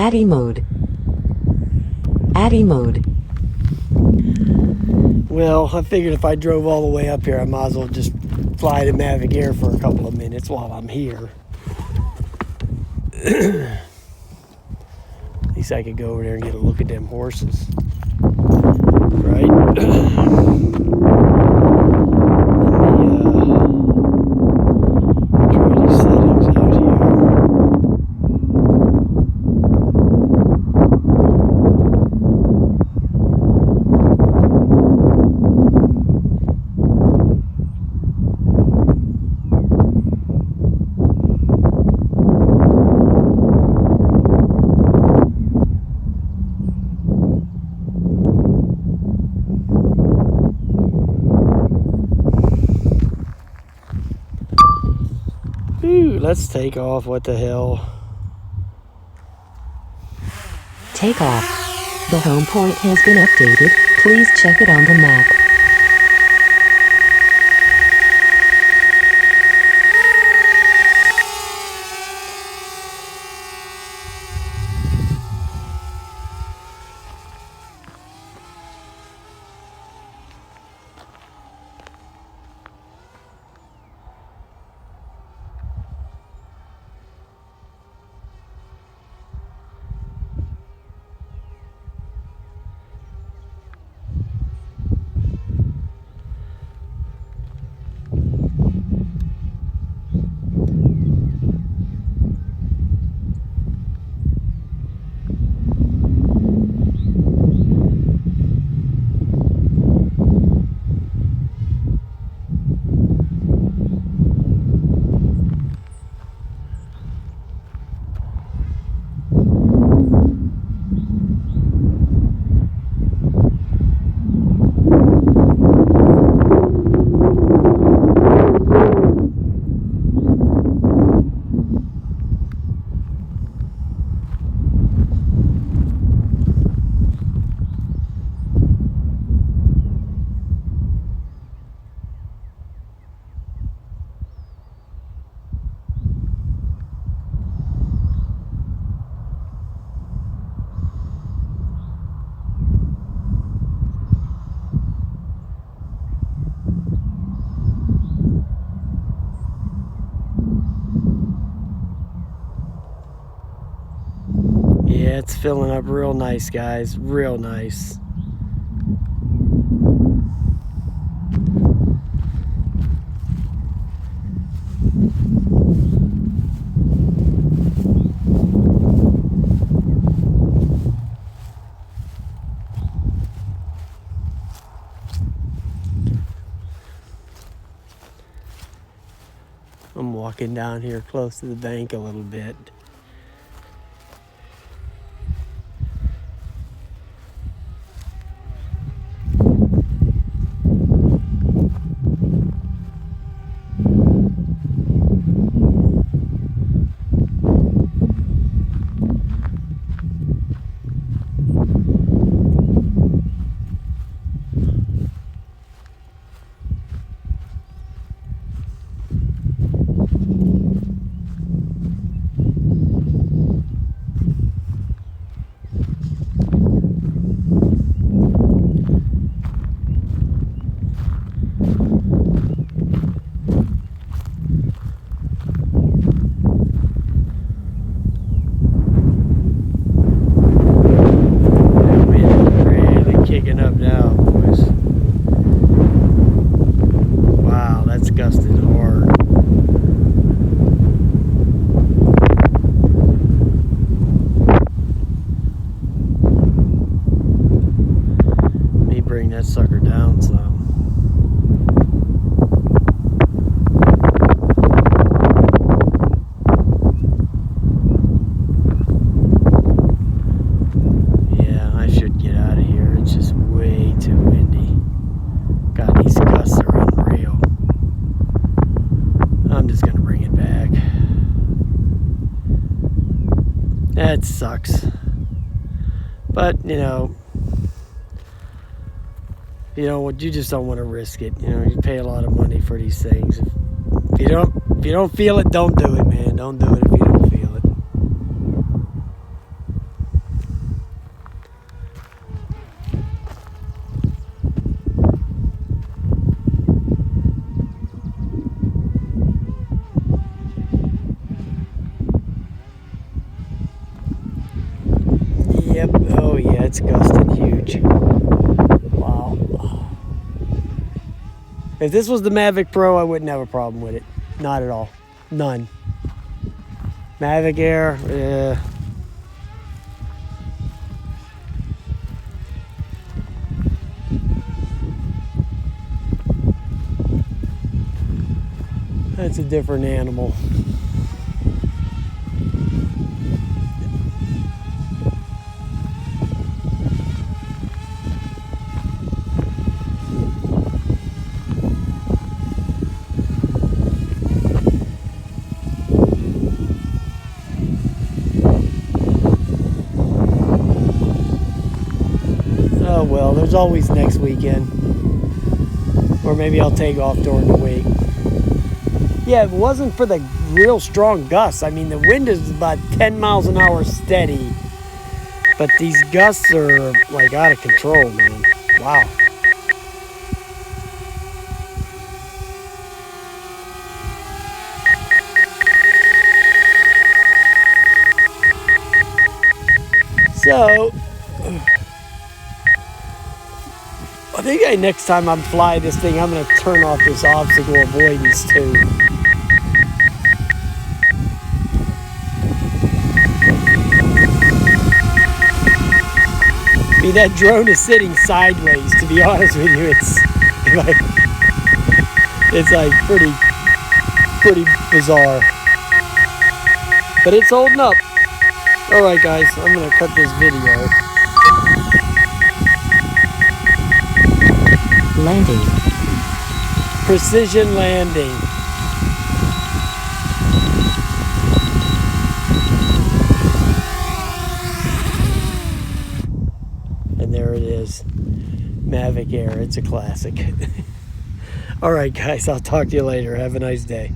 Addy mode. Addy mode. Well, I figured if I drove all the way up here, I might as well just fly to Mavic Air for a couple of minutes while I'm here. At least I could go over there and get a look at them horses. Right? Try these settings out here. Ooh, let's take off. What the hell? Take off. The home point has been updated. Please check it on the map. Yeah, it's filling up real nice, guys. Real nice. I'm walking down here close to the bank a little bit. Bring that sucker down some. Yeah, I should get out of here. It's just way too windy. God, these gusts are unreal. I'm just gonna bring it back. That sucks. But, you know, you just don't want to risk it. You know, you pay a lot of money for these things. If you don't feel it, don't do it, man. Don't do it if you don't feel it. Yep. Oh yeah, it's gusting huge. Wow. If this was the Mavic Pro, I wouldn't have a problem with it. Not at all. None. Mavic Air, that's a different animal. Oh well, there's always next weekend. Or maybe I'll take off during the week. Yeah, if it wasn't for the real strong gusts, I mean, the wind is about 10 miles an hour steady. But these gusts are like out of control, man. Wow. So, I think next time I'm flying this thing, I'm going to turn off this obstacle avoidance too. I mean, that drone is sitting sideways, to be honest with you. It's like pretty bizarre. But it's holding up. Alright guys, I'm going to cut this video. Landing. Precision landing. And there it is. Mavic Air. It's a classic. Alright guys, I'll talk to you later. Have a nice day.